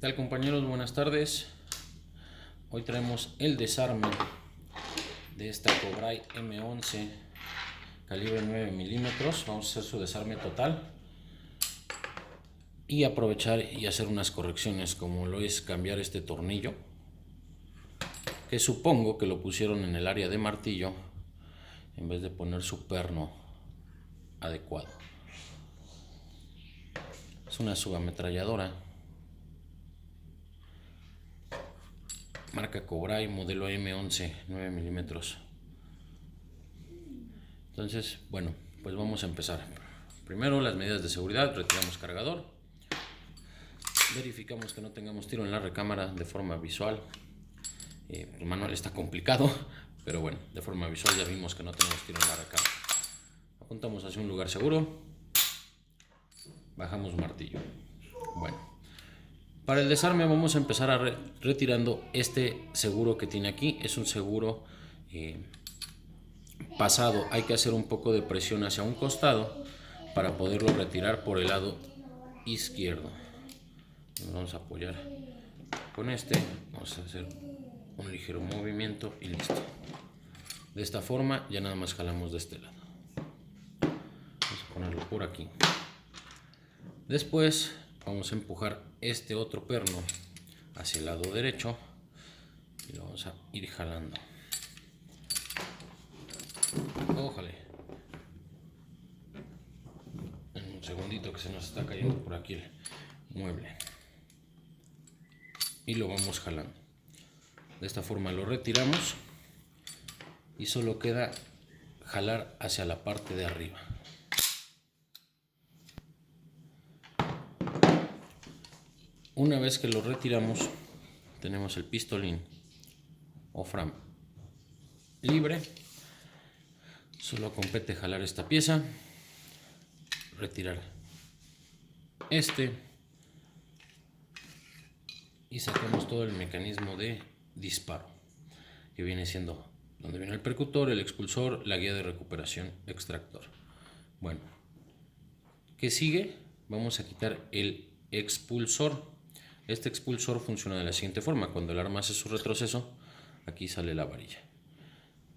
tal, compañeros? Buenas tardes. Hoy traemos el desarme de esta Cobray M11 calibre 9 milímetros. Vamos a hacer su desarme total y aprovechar y hacer unas correcciones, como lo es cambiar este tornillo, que supongo que lo pusieron en el área de martillo en vez de poner su perno adecuado. Es una subametralladora marca Cobray, modelo M11 9 milímetros. Entonces, bueno, pues vamos a empezar. Primero, las medidas de seguridad. Retiramos cargador, verificamos que no tengamos tiro en la recámara de forma visual. El manual está complicado, pero bueno, de forma visual ya vimos que no tenemos tiro en la recámara. Apuntamos hacia un lugar seguro, bajamos martillo. Bueno, para el desarme vamos a empezar retirando este seguro que tiene aquí. Es un seguro pasado. Hay que hacer un poco de presión hacia un costado para poderlo retirar por el lado izquierdo. Nos vamos a apoyar con este, vamos a hacer un ligero movimiento y listo. De esta forma ya nada más jalamos de este lado. Vamos a ponerlo por aquí. Después vamos a empujar este otro perno hacia el lado derecho y lo vamos a ir jalando. Ojalá. En un segundito que se nos está cayendo por aquí el mueble. Y lo vamos jalando. De esta forma lo retiramos y solo queda jalar hacia la parte de arriba. Una vez que lo retiramos, tenemos el pistolín o fram libre. Solo compete jalar esta pieza, retirar este y sacamos todo el mecanismo de disparo, que viene siendo donde viene el percutor, el expulsor, la guía de recuperación, extractor. Bueno, ¿qué sigue? Vamos a quitar el expulsor. Este expulsor funciona de la siguiente forma: cuando el arma hace su retroceso, aquí sale la varilla.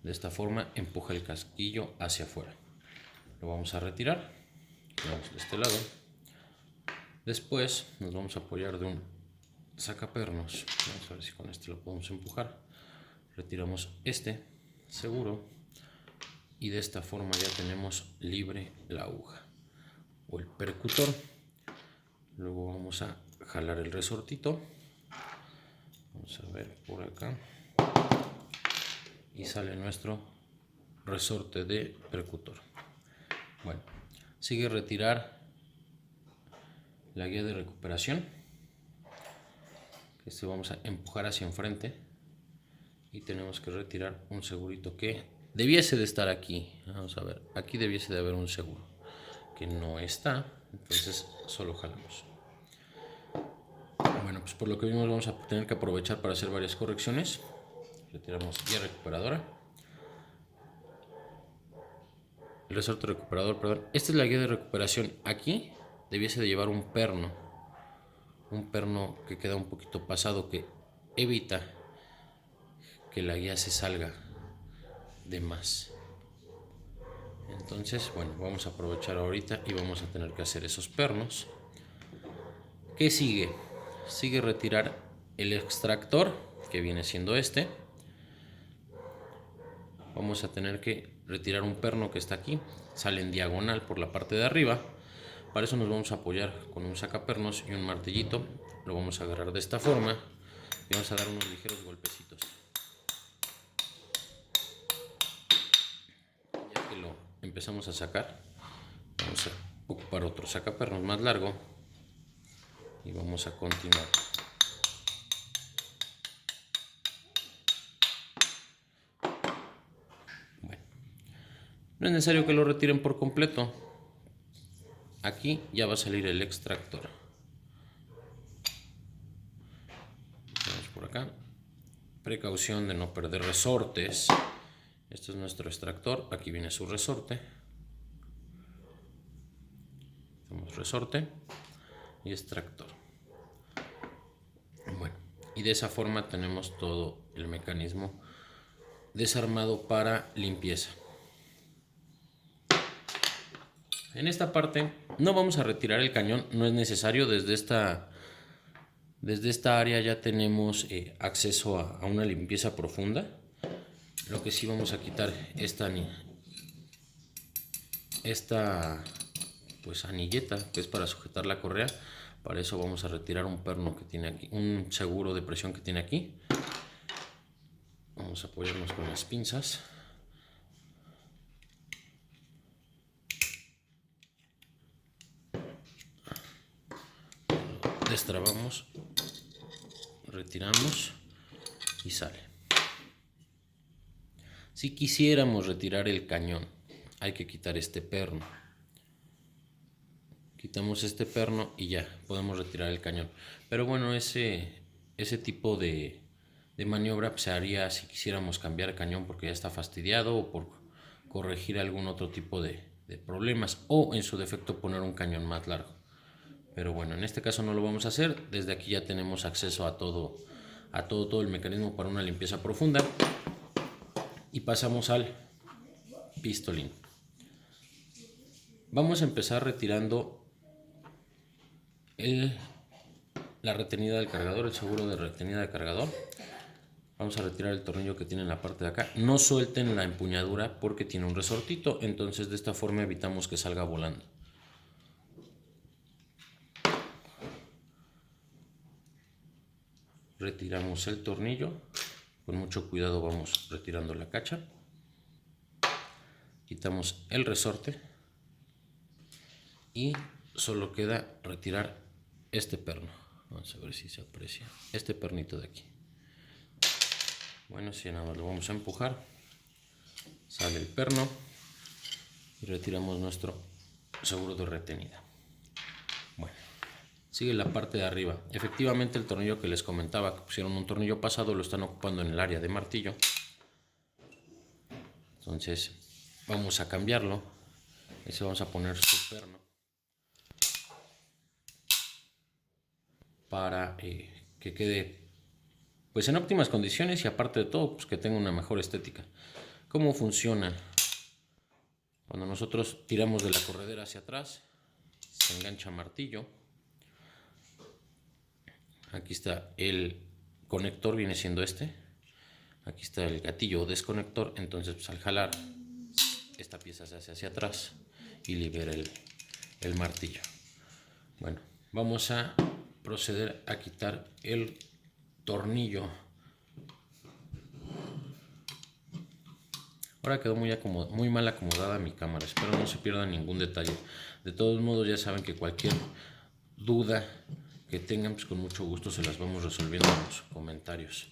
De esta forma empuja el casquillo hacia afuera. Lo vamos a retirar. Vamos de este lado. Después nos vamos a apoyar de un sacapernos. Vamos a ver si con este lo podemos empujar. Retiramos este seguro y de esta forma ya tenemos libre la aguja o el percutor. Luego vamos a jalar el resortito. Vamos a ver por acá. Y sale nuestro resorte de percutor. Bueno, sigue retirar la guía de recuperación. Este vamos a empujar hacia enfrente y tenemos que retirar un segurito que debiese de estar aquí. Vamos a ver, aquí debiese de haber un seguro que no está, entonces solo jalamos. Bueno, pues por lo que vimos vamos a tener que aprovechar para hacer varias correcciones. Retiramos guía recuperadora, el resorte recuperador, perdón. Esta es la guía de recuperación. Aquí debiese de llevar un perno que queda un poquito pasado, que evita que la guía se salga de más. Entonces, bueno, vamos a aprovechar ahorita y vamos a tener que hacer esos pernos. ¿Qué sigue? Sigue retirar el extractor, que viene siendo este. Vamos a tener que retirar un perno que está aquí, sale en diagonal por la parte de arriba. Para eso nos vamos a apoyar con un sacapernos y un martillito. Lo vamos a agarrar de esta forma y vamos a dar unos ligeros golpecitos. Ya que lo empezamos a sacar, vamos a ocupar otro sacapernos más largo y vamos a continuar. Bueno, no es necesario que lo retiren por completo. Aquí ya va a salir el extractor. Vamos por acá. Precaución de no perder resortes. Este es nuestro extractor. Aquí viene su resorte. Hacemos resorte y extractor. Y de esa forma tenemos todo el mecanismo desarmado para limpieza. En esta parte no vamos a retirar el cañón, no es necesario. Desde esta área ya tenemos acceso a una limpieza profunda. Lo que sí vamos a quitar esta pues anilleta que es para sujetar la correa. Para eso vamos a retirar un perno que tiene aquí, un seguro de presión que tiene aquí. Vamos a apoyarnos con las pinzas. Destrabamos, retiramos y sale. Si quisiéramos retirar el cañón, hay que quitar este perno. Quitamos este perno y ya podemos retirar el cañón. Pero bueno, ese tipo de maniobra se haría si quisiéramos cambiar el cañón porque ya está fastidiado, o por corregir algún otro tipo de problemas, o en su defecto poner un cañón más largo. Pero bueno, en este caso no lo vamos a hacer. Desde aquí ya tenemos acceso a todo el mecanismo para una limpieza profunda. Y pasamos al pistolín. Vamos a empezar retirando la retenida del cargador, el seguro de retenida de cargador. Vamos a retirar el tornillo que tiene en la parte de acá. No suelten la empuñadura porque tiene un resortito, entonces de esta forma evitamos que salga volando. Retiramos el tornillo, con mucho cuidado vamos retirando la cacha. Quitamos el resorte y solo queda retirar este perno. Vamos a ver si se aprecia este pernito de aquí. Bueno, si nada más lo vamos a empujar, sale el perno y retiramos nuestro seguro de retenida. Bueno, sigue la parte de arriba. Efectivamente, el tornillo que les comentaba que pusieron un tornillo pasado lo están ocupando en el área de martillo. Entonces vamos a cambiarlo. Ese vamos a poner su perno para que quede pues en óptimas condiciones y aparte de todo pues que tenga una mejor estética. ¿Cómo funciona? Cuando nosotros tiramos de la corredera hacia atrás, se engancha martillo. Aquí está el conector, viene siendo este. Aquí está el gatillo o desconector. Entonces pues, al jalar, esta pieza se hace hacia atrás y libera el martillo. Bueno, vamos a proceder a quitar el tornillo. Ahora quedó muy mal acomodada mi cámara, espero no se pierda ningún detalle. De todos modos ya saben que cualquier duda que tengan, pues con mucho gusto se las vamos resolviendo en los comentarios.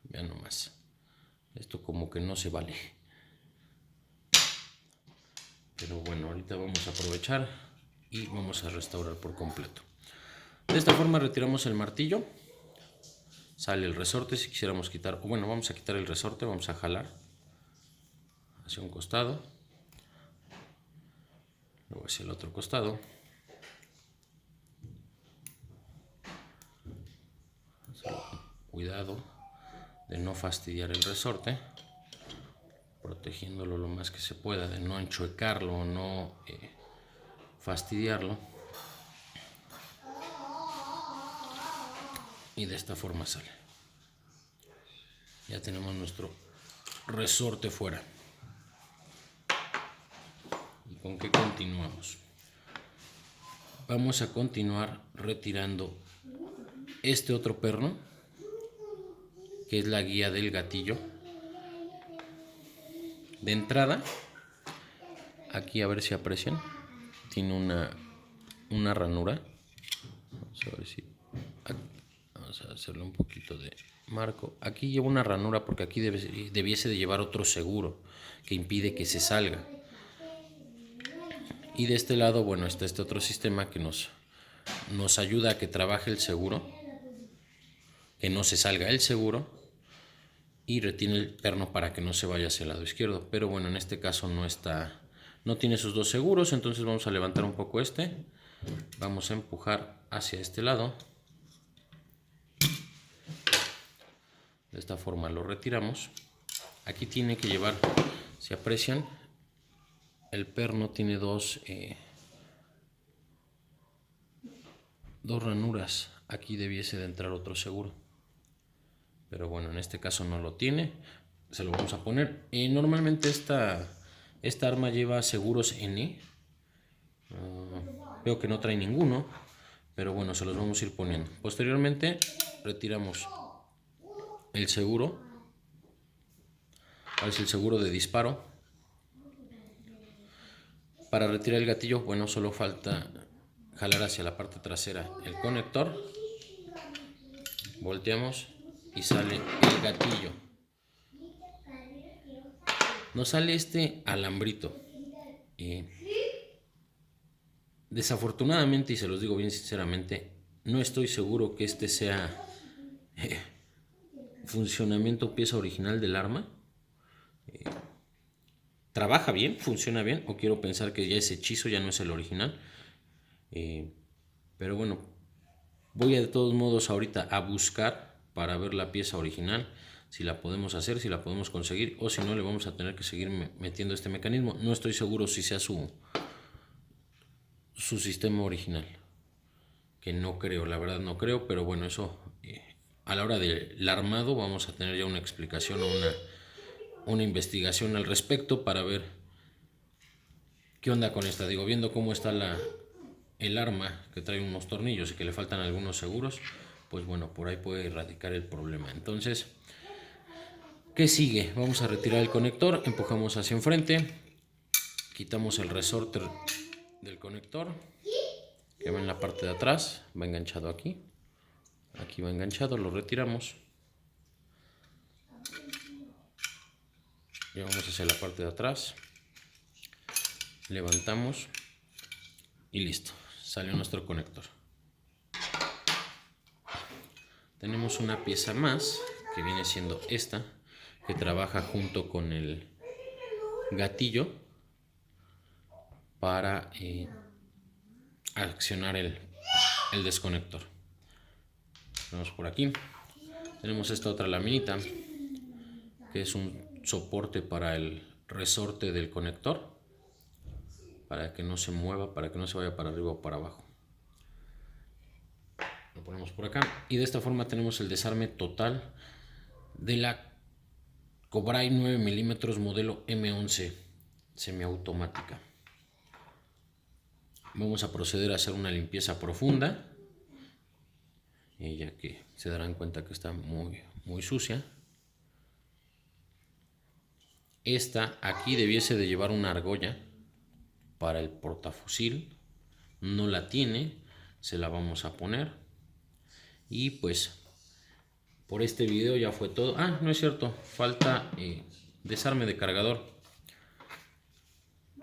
Vean nomás, esto como que no se vale. Pero bueno, ahorita vamos a aprovechar y vamos a restaurar por completo. De esta forma retiramos el martillo. Sale el resorte. Si quisiéramos quitar, bueno, vamos a quitar el resorte, vamos a jalar hacia un costado, luego hacia el otro costado. Cuidado de no fastidiar el resorte, protegiéndolo lo más que se pueda, de no enchuecarlo o no fastidiarlo. Y de esta forma sale. Ya tenemos nuestro resorte fuera. ¿Y con qué continuamos? Vamos a continuar retirando este otro perno, que es la guía del gatillo. De entrada, aquí a ver si aprecian, tiene una ranura. Vamos a ver si... Vamos a hacerle un poquito de marco. Aquí lleva una ranura porque aquí debiese de llevar otro seguro que impide que se salga. Y de este lado, bueno, está este otro sistema que nos ayuda a que trabaje el seguro, que no se salga el seguro. y retiene el perno para que no se vaya hacia el lado izquierdo. Pero bueno, en este caso no tiene sus dos seguros, entonces vamos a levantar un poco este. Vamos a empujar hacia este lado. De esta forma lo retiramos. Aquí tiene que llevar, si aprecian, el perno tiene dos ranuras. Aquí debiese de entrar otro seguro, pero bueno, en este caso no lo tiene. Se lo vamos a poner. Normalmente esta arma lleva seguros N. Veo que no trae ninguno, pero bueno, se los vamos a ir poniendo. Posteriormente retiramos el seguro. Ahora es el seguro de disparo. Para retirar el gatillo, bueno, solo falta jalar hacia la parte trasera el conector. Volteamos y sale el gatillo. Nos sale este alambrito. Desafortunadamente, y se los digo bien sinceramente, no estoy seguro que este sea funcionamiento pieza original del arma. Trabaja bien, funciona bien, o quiero pensar que ya ese hechizo ya no es el original. Pero bueno, voy de todos modos ahorita a buscar para ver la pieza original, si la podemos hacer, si la podemos conseguir, o si no le vamos a tener que seguir metiendo este mecanismo. No estoy seguro si sea su sistema original, que no creo, la verdad no creo, pero bueno, eso a la hora del armado vamos a tener ya una explicación o una investigación al respecto para ver qué onda con esta. Digo, viendo cómo está el arma, que trae unos tornillos y que le faltan algunos seguros, pues bueno, por ahí puede radicar el problema. Entonces, ¿qué sigue? Vamos a retirar el conector, empujamos hacia enfrente, quitamos el resorte del conector, que va en la parte de atrás, va enganchado aquí. Aquí va enganchado, lo retiramos. Llevamos hacia la parte de atrás, levantamos y listo, salió nuestro conector. Tenemos una pieza más que viene siendo esta, que trabaja junto con el gatillo para accionar el desconector. Vamos por aquí. Tenemos esta otra laminita que es un soporte para el resorte del conector, para que no se mueva, para que no se vaya para arriba o para abajo. Lo ponemos por acá y de esta forma tenemos el desarme total de la Cobray 9 mm modelo M11 semiautomática. Vamos a proceder a hacer una limpieza profunda, ya que se darán cuenta que está muy sucia. Esta aquí debiese de llevar una argolla para el portafusil, no la tiene, se la vamos a poner. Y pues por este video ya fue todo. No es cierto, falta desarme de cargador.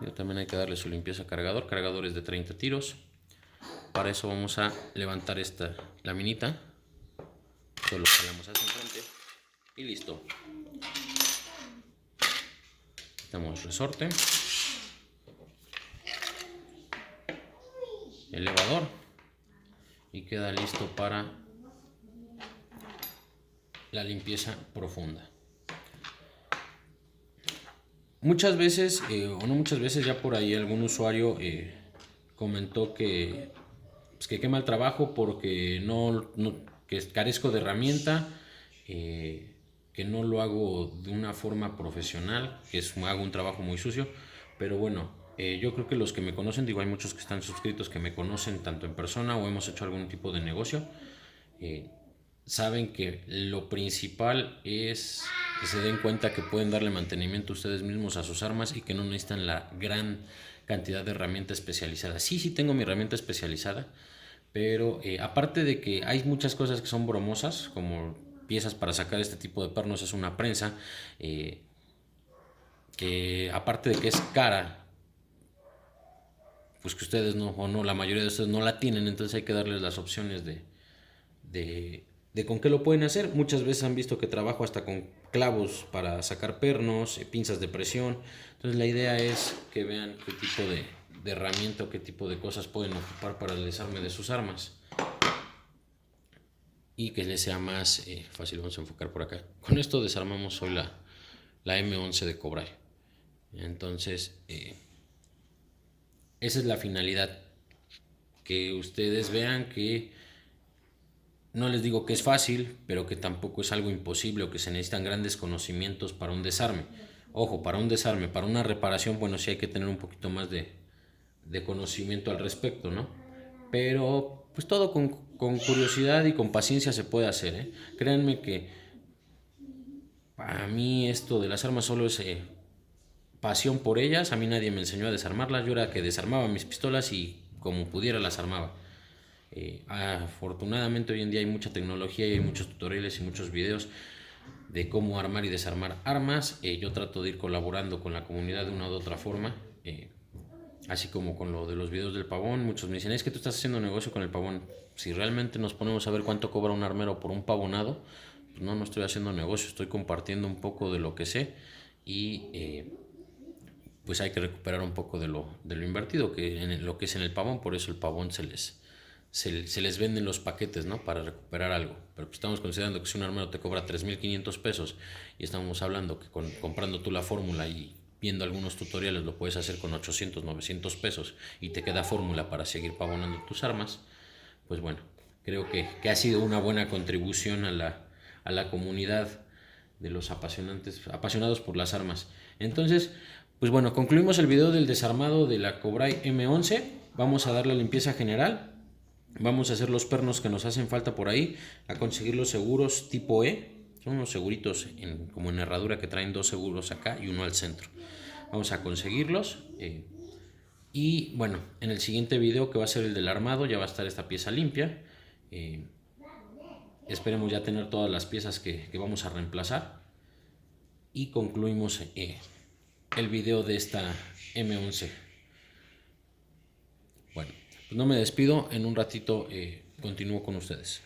Ya también hay que darle su limpieza a cargador. Cargadores de 30 tiros. Para eso vamos a levantar esta laminita, solo jalamos hacia enfrente y listo. Quitamos resorte, elevador y queda listo para la limpieza profunda. Muchas veces, o no muchas veces, ya por ahí algún usuario comentó que quema el trabajo porque que carezco de herramienta, que no lo hago de una forma profesional, que hago un trabajo muy sucio. Pero bueno, yo creo que los que me conocen, digo, hay muchos que están suscritos que me conocen tanto en persona o hemos hecho algún tipo de negocio, saben que lo principal es que se den cuenta que pueden darle mantenimiento ustedes mismos a sus armas y que no necesitan la gran cantidad de herramienta especializada. Sí tengo mi herramienta especializada, pero aparte de que hay muchas cosas que son bromosas, como piezas para sacar este tipo de pernos, es una prensa que aparte de que es cara, pues que ustedes la mayoría de ustedes no la tienen, entonces hay que darles las opciones de de con qué lo pueden hacer. Muchas veces han visto que trabajo hasta con clavos para sacar pernos, pinzas de presión. Entonces la idea es que vean qué tipo de herramienta o qué tipo de cosas pueden ocupar para el desarme de sus armas. Y que les sea más fácil. Vamos a enfocar por acá. Con esto desarmamos hoy la M11 de Cobray. Entonces, esa es la finalidad. Que ustedes vean que no les digo que es fácil, pero que tampoco es algo imposible o que se necesitan grandes conocimientos para un desarme. Ojo, para un desarme, para una reparación, bueno, sí hay que tener un poquito más de conocimiento al respecto, ¿no? Pero pues todo con curiosidad y con paciencia se puede hacer, ¿eh? Créanme que para mí esto de las armas solo es pasión por ellas. A mí nadie me enseñó a desarmarlas, yo era que desarmaba mis pistolas y como pudiera las armaba. Afortunadamente hoy en día hay mucha tecnología y hay muchos tutoriales y muchos videos de cómo armar y desarmar armas. Yo trato de ir colaborando con la comunidad de una u otra forma, así como con lo de los videos del pavón. Muchos me dicen, es que tú estás haciendo negocio con el pavón. Si realmente nos ponemos a ver cuánto cobra un armero por un pavonado, pues no estoy haciendo negocio, estoy compartiendo un poco de lo que sé y pues hay que recuperar un poco de lo invertido, que en lo que es en el pavón. Por eso el pavón se les venden los paquetes, ¿no? Para recuperar algo. Pero pues estamos considerando que si un armero te cobra 3,500 pesos y estamos hablando que comprando tú la fórmula y viendo algunos tutoriales lo puedes hacer con 800, 900 pesos y te queda fórmula para seguir pavonando tus armas, pues bueno, creo que ha sido una buena contribución a la comunidad de los apasionados por las armas. Entonces, pues bueno, concluimos el video del desarmado de la Cobray M11. Vamos a dar la limpieza general. Vamos a hacer los pernos que nos hacen falta por ahí, a conseguir los seguros tipo E. Son unos seguritos como en herradura que traen 2 seguros acá y uno al centro. Vamos a conseguirlos. Y bueno, en el siguiente video, que va a ser el del armado, ya va a estar esta pieza limpia. Esperemos ya tener todas las piezas que vamos a reemplazar. Y concluimos el video de esta M11. Bueno, pues no me despido, en un ratito continúo con ustedes.